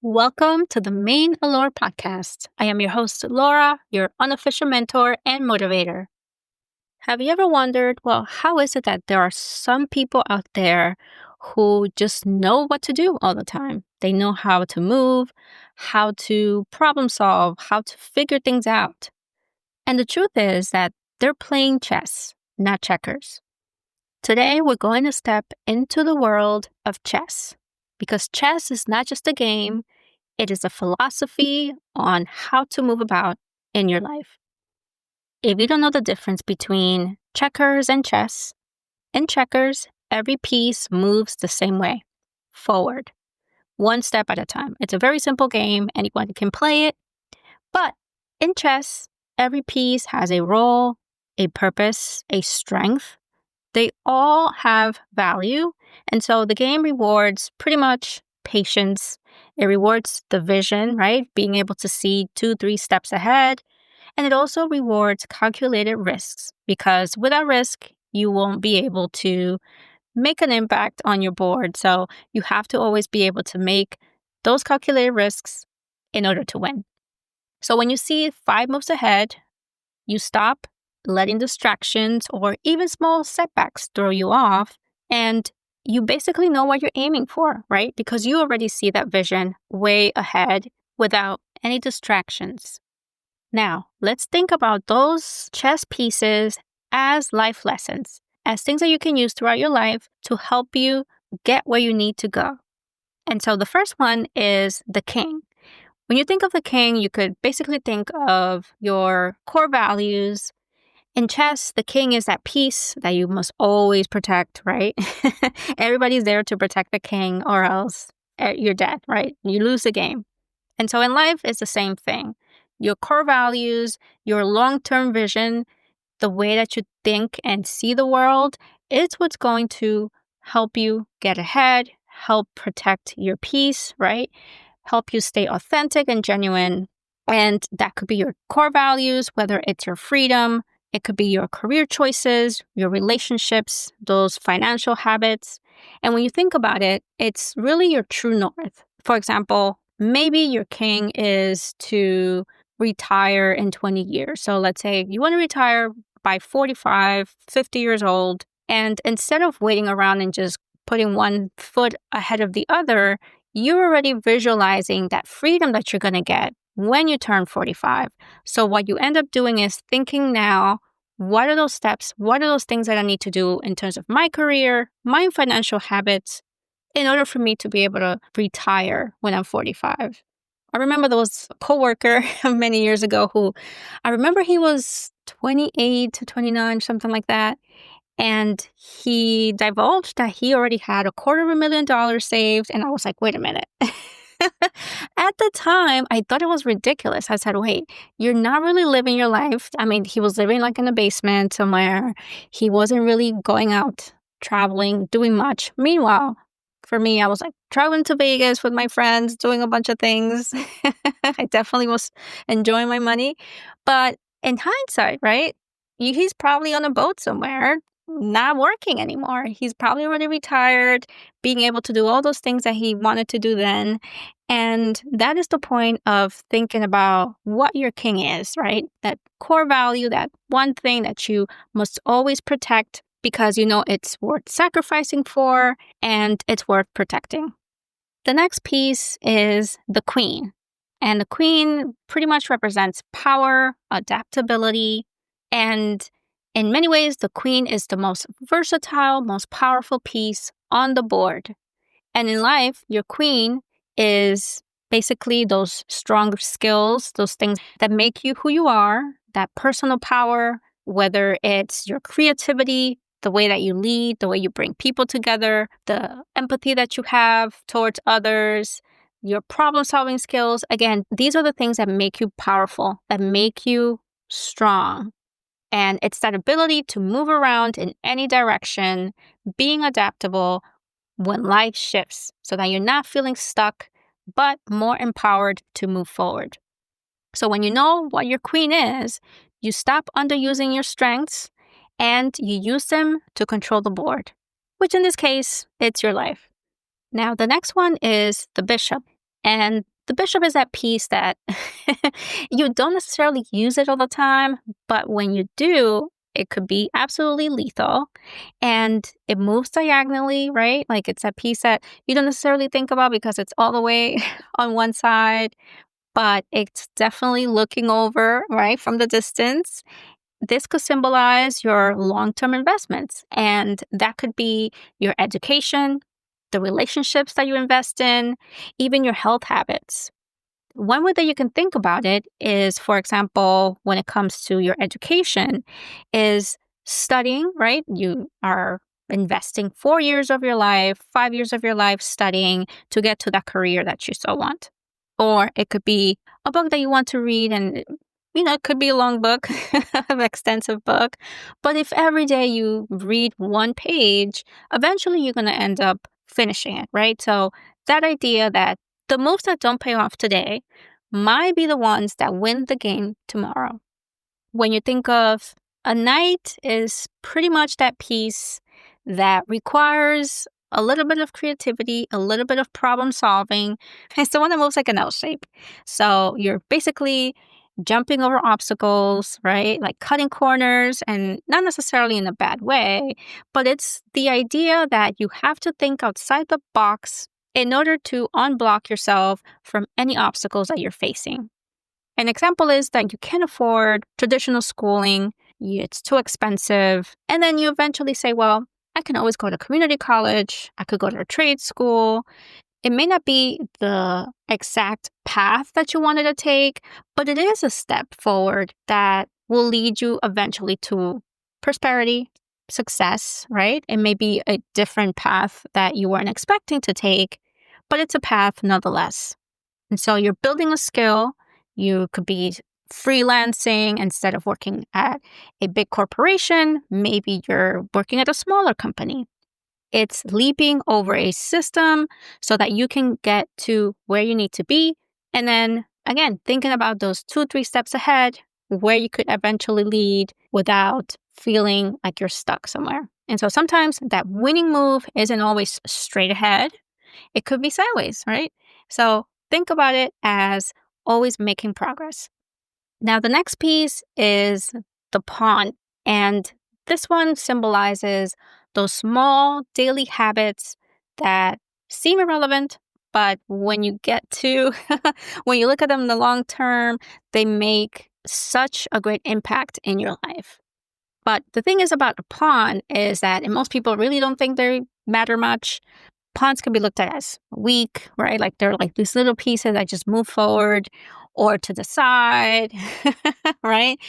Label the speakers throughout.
Speaker 1: Welcome to the Main Allure podcast. I am your host, Laura, your unofficial mentor and motivator. Have you ever wondered, how is it that there are some people out there who just know what to do all the time? They know how to move, how to problem solve, how to figure things out. And the truth is that they're playing chess, not checkers. Today, we're going to step into the world of chess because chess is not just a game. It is a philosophy on how to move about in your life. If you don't know the difference between checkers and chess, in checkers, every piece moves the same way, forward, one step at a time. It's a very simple game. Anyone can play it. But in chess, every piece has a role, a purpose, a strength. They all have value. And so the game rewards pretty much patience. It rewards the vision, right? Being able to see 2-3 steps ahead. And it also rewards calculated risks because without risk, you won't be able to make an impact on your board. So you have to always be able to make those calculated risks in order to win. So when you see 5 moves ahead, you stop letting distractions or even small setbacks throw you off, and you basically know what you're aiming for, right? Because you already see that vision way ahead without any distractions. Now, let's think about those chess pieces as life lessons, as things that you can use throughout your life to help you get where you need to go. And so the first one is the king. When you think of the king, you could basically think of your core values. In chess, the king is that piece that you must always protect, right? Everybody's there to protect the king or else you're dead, right? You lose the game. And so in life, it's the same thing. Your core values, your long-term vision, the way that you think and see the world, it's what's going to help you get ahead, help protect your peace, right? Help you stay authentic and genuine. And that could be your core values, whether it's your freedom, it could be your career choices, your relationships, those financial habits. And when you think about it, it's really your true north. For example, maybe your king is to retire in 20 years. So let's say you want to retire by 45, 50 years old. And instead of waiting around and just putting one foot ahead of the other, you're already visualizing that freedom that you're going to get when you turn 45. So what you end up doing is thinking now, what are those steps? What are those things that I need to do in terms of my career, my financial habits, in order for me to be able to retire when I'm 45? I remember there was a coworker many years ago who I remember he was 28 to 29, something like that. And he divulged that he already had $250,000 saved. And I was like, wait a minute. At the time, I thought it was ridiculous. I said, wait, you're not really living your life. I mean, he was living like in a basement somewhere. He wasn't really going out, traveling, doing much. Meanwhile, for me, I was like traveling to Vegas with my friends, doing a bunch of things. I definitely was enjoying my money. But in hindsight, right, he's probably on a boat somewhere, not working anymore. He's probably already retired, being able to do all those things that he wanted to do then. And that is the point of thinking about what your king is, right? That core value, that one thing that you must always protect because you know it's worth sacrificing for and it's worth protecting. The next piece is the queen. And the queen pretty much represents power, adaptability, and in many ways, the queen is the most versatile, most powerful piece on the board. And in life, your queen is basically those strong skills, those things that make you who you are, that personal power, whether it's your creativity, the way that you lead, the way you bring people together, the empathy that you have towards others, your problem-solving skills. Again, these are the things that make you powerful, that make you strong. And it's that ability to move around in any direction, being adaptable when life shifts so that you're not feeling stuck, but more empowered to move forward. So when you know what your queen is, you stop underusing your strengths and you use them to control the board, which in this case, it's your life. Now, the next one is the bishop. And The bishop is that piece that you don't necessarily use it all the time, but when you do, it could be absolutely lethal. And it moves diagonally, right? Like it's a piece that you don't necessarily think about because it's all the way on one side, but it's definitely looking over, right, from the distance. This could symbolize your long-term investments, and that could be your education, the relationships that you invest in, even your health habits. One way that you can think about it is, for example, when it comes to your education, is studying, right? You are investing 4 years of your life, 5 years of your life studying to get to that career that you so want. Or it could be a book that you want to read, and it could be a long book, an extensive book. But if every day you read one page, eventually you're going to end up finishing it, right? So that idea that the moves that don't pay off today might be the ones that win the game tomorrow. When you think of a knight, is pretty much that piece that requires a little bit of creativity, a little bit of problem solving. It's the one that moves like an L shape. So you're basically jumping over obstacles, right? Like cutting corners, and not necessarily in a bad way, but it's the idea that you have to think outside the box in order to unblock yourself from any obstacles that you're facing. An example is that you can't afford traditional schooling, it's too expensive, and then you eventually say, well, I can always go to community college, I could go to a trade school. It may not be the exact path that you wanted to take, but it is a step forward that will lead you eventually to prosperity, success, right? It may be a different path that you weren't expecting to take, but it's a path nonetheless. And so you're building a skill. You could be freelancing instead of working at a big corporation. Maybe you're working at a smaller company. It's leaping over a system so that you can get to where you need to be. And then again, thinking about those 2-3 steps ahead, where you could eventually lead without feeling like you're stuck somewhere. And so sometimes that winning move isn't always straight ahead. It could be sideways, right? So think about it as always making progress. Now, the next piece is the pawn. And this one symbolizes those small daily habits that seem irrelevant, but when you get to, when you look at them in the long term, they make such a great impact in your life. But the thing is about a pawn is that, and most people really don't think they matter much, pawns can be looked at as weak, right? Like they're like these little pieces that just move forward or to the side, right?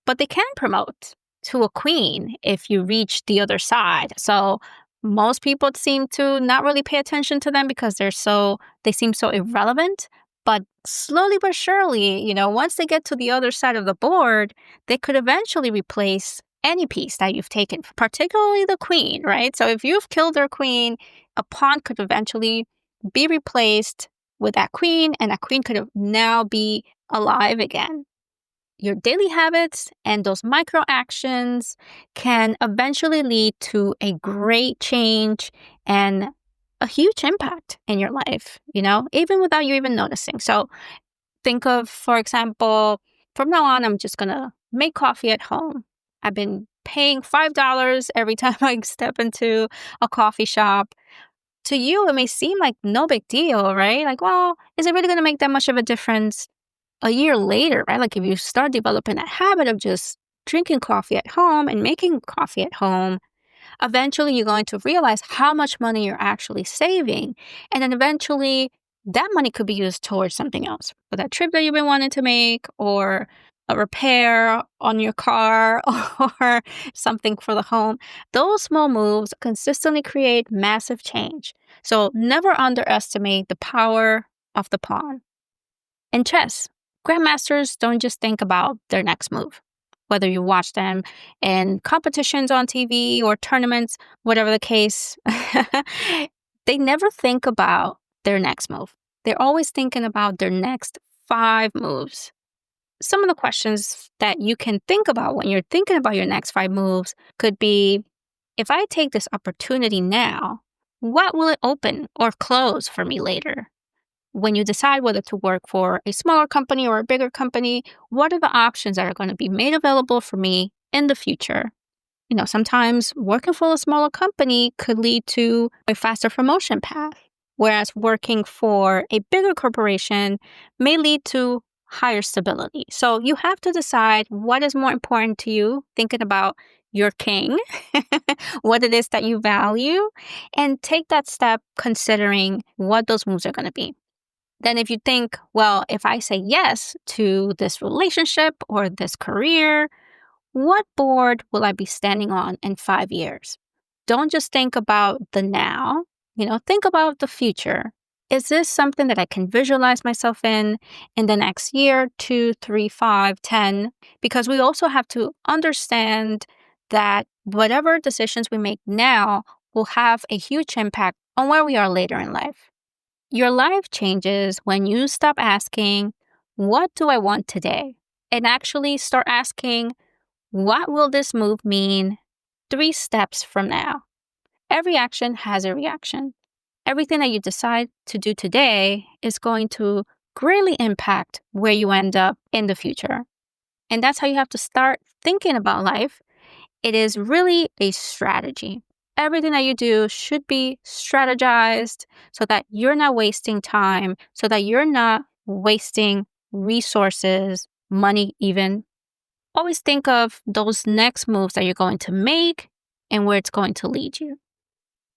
Speaker 1: But they can promote to a queen if you reach the other side. So most people seem to not really pay attention to them because they seem so irrelevant. But slowly but surely, once they get to the other side of the board, they could eventually replace any piece that you've taken, particularly the queen, right? So if you've killed their queen, a pawn could eventually be replaced with that queen, and that queen could now be alive again. Your daily habits and those micro actions can eventually lead to a great change and a huge impact in your life, even without you even noticing. So think of, for example, from now on, I'm just going to make coffee at home. I've been paying $5 every time I step into a coffee shop. To you, it may seem like no big deal, right? Like, well, is it really going to make that much of a difference a year later, right? Like if you start developing that habit of just drinking coffee at home and making coffee at home, eventually you're going to realize how much money you're actually saving. And then eventually that money could be used towards something else, for that trip that you've been wanting to make, or a repair on your car, or something for the home. Those small moves consistently create massive change. So never underestimate the power of the pawn. In chess, grandmasters don't just think about their next move. Whether you watch them in competitions on TV or tournaments, whatever the case, they never think about their next move. They're always thinking about their next 5 moves. Some of the questions that you can think about when you're thinking about your next 5 moves could be, if I take this opportunity now, what will it open or close for me later? when you decide whether to work for a smaller company or a bigger company, what are the options that are going to be made available for me in the future? Sometimes working for a smaller company could lead to a faster promotion path, whereas working for a bigger corporation may lead to higher stability. So you have to decide what is more important to you, thinking about your king, what it is that you value, and take that step considering what those moves are going to be. Then if you think, well, if I say yes to this relationship or this career, what board will I be standing on in 5 years? Don't just think about the now, think about the future. Is this something that I can visualize myself in the next year, 2, 3, 5, 10? Because we also have to understand that whatever decisions we make now will have a huge impact on where we are later in life. Your life changes when you stop asking, what do I want today? And actually start asking, what will this move mean 3 steps from now? Every action has a reaction. Everything that you decide to do today is going to greatly impact where you end up in the future. And that's how you have to start thinking about life. It is really a strategy. Everything that you do should be strategized so that you're not wasting time, so that you're not wasting resources, money even. Always think of those next moves that you're going to make and where it's going to lead you.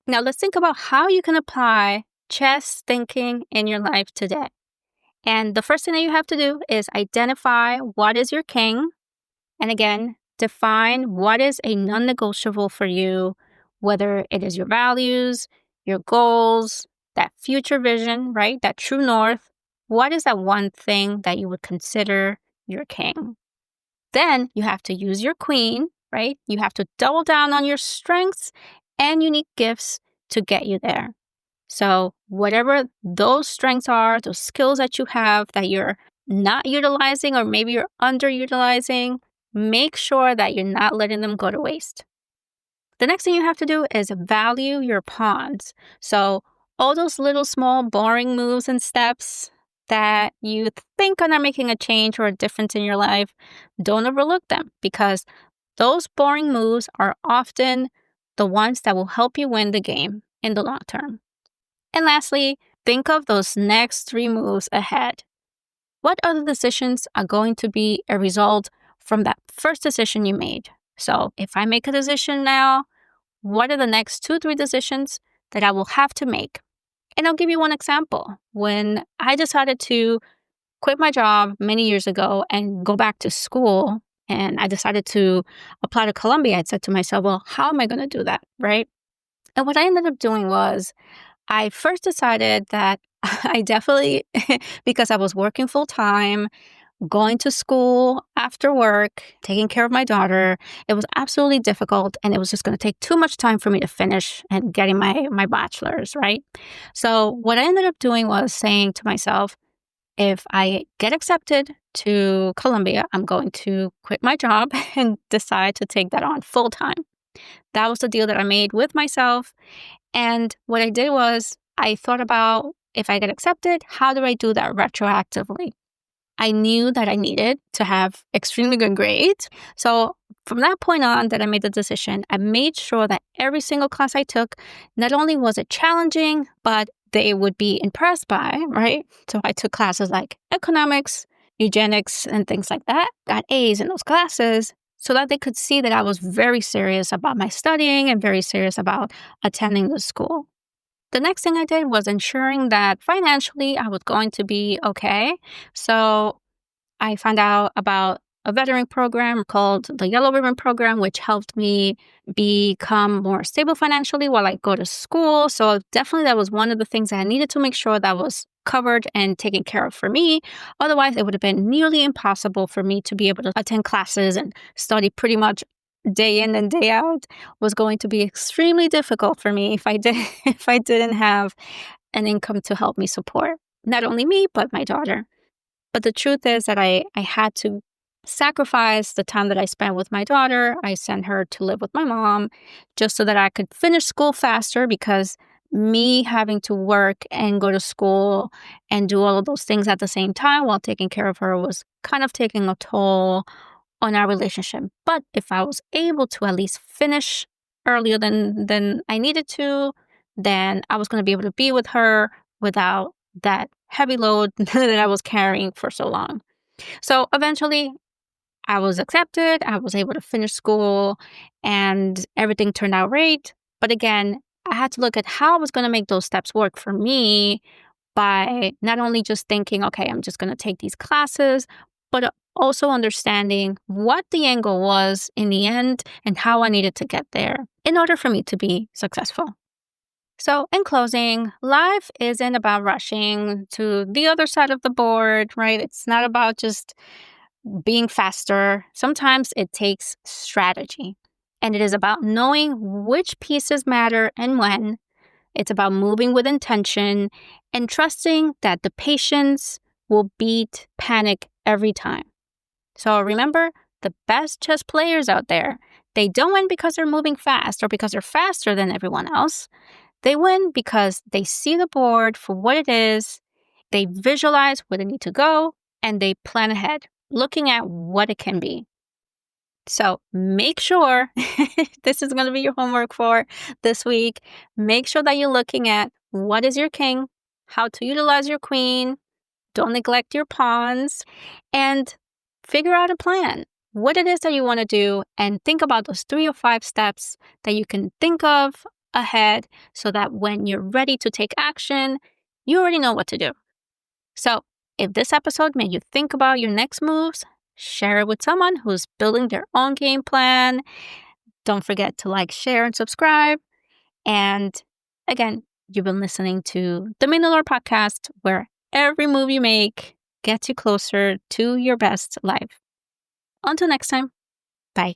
Speaker 1: Now, let's think about how you can apply chess thinking in your life today. And the first thing that you have to do is identify what is your king. And again, define what is a non-negotiable for you, whether it is your values, your goals, that future vision, right? That true north. What is that one thing that you would consider your king? Then you have to use your queen, right? You have to double down on your strengths and unique gifts to get you there. So whatever those strengths are, those skills that you have that you're not utilizing or maybe you're underutilizing, make sure that you're not letting them go to waste. The next thing you have to do is value your pawns. So all those little small boring moves and steps that you think are not making a change or a difference in your life, don't overlook them because those boring moves are often the ones that will help you win the game in the long term. And lastly, think of those next 3 moves ahead. What other decisions are going to be a result from that first decision you made? So if I make a decision now, what are the next 2, 3 decisions that I will have to make? And I'll give you one example. When I decided to quit my job many years ago and go back to school, and I decided to apply to Columbia, I said to myself, well, how am I going to do that, right? And what I ended up doing was I first decided that I definitely, because I was working full time, going to school after work, taking care of my daughter, it was absolutely difficult and it was just going to take too much time for me to finish and getting my bachelor's, right? So what I ended up doing was saying to myself, if I get accepted to Columbia, I'm going to quit my job and decide to take that on full time. That was the deal that I made with myself. And what I did was I thought about if I get accepted, how do I do that retroactively? I knew that I needed to have extremely good grades. So from that point on that I made the decision, I made sure that every single class I took, not only was it challenging, but they would be impressed by, right? So I took classes like economics, eugenics, and things like that. Got A's in those classes so that they could see that I was very serious about my studying and very serious about attending the school. The next thing I did was ensuring that financially I was going to be okay. So I found out about a veteran program called the Yellow Ribbon Program, which helped me become more stable financially while I go to school. So definitely that was one of the things that I needed to make sure that was covered and taken care of for me. Otherwise, it would have been nearly impossible for me to be able to attend classes and study pretty much day in and day out. Was going to be extremely difficult for me if I didn't have an income to help me support not only me, but my daughter. But the truth is that I had to sacrifice the time that I spent with my daughter. I sent her to live with my mom just so that I could finish school faster because me having to work and go to school and do all of those things at the same time while taking care of her was kind of taking a toll on our relationship. But if I was able to at least finish earlier than I needed to, then I was going to be able to be with her without that heavy load that I was carrying for so long. So eventually I was accepted, I was able to finish school, and everything turned out great. But again, I had to look at how I was going to make those steps work for me by not only just thinking, okay, I'm just going to take these classes, but also understanding what the angle was in the end and how I needed to get there in order for me to be successful. So, in closing, life isn't about rushing to the other side of the board, right? It's not about just being faster. Sometimes it takes strategy, and it is about knowing which pieces matter and when. It's about moving with intention and trusting that the patience will beat panic every time. So remember, the best chess players out there, they don't win because they're moving fast or because they're faster than everyone else. They win because they see the board for what it is, they visualize where they need to go, and they plan ahead, looking at what it can be. So make sure, this is going to be your homework for this week. Make sure that you're looking at what is your king, how to utilize your queen, don't neglect your pawns, and figure out a plan. What it is that you want to do, and think about those 3 or 5 steps that you can think of ahead so that when you're ready to take action, you already know what to do. So, if this episode made you think about your next moves, share it with someone who's building their own game plan. Don't forget to like, share, and subscribe. And again, you've been listening to the Main Allure podcast, where every move you make gets you closer to your best life. Until next time, bye.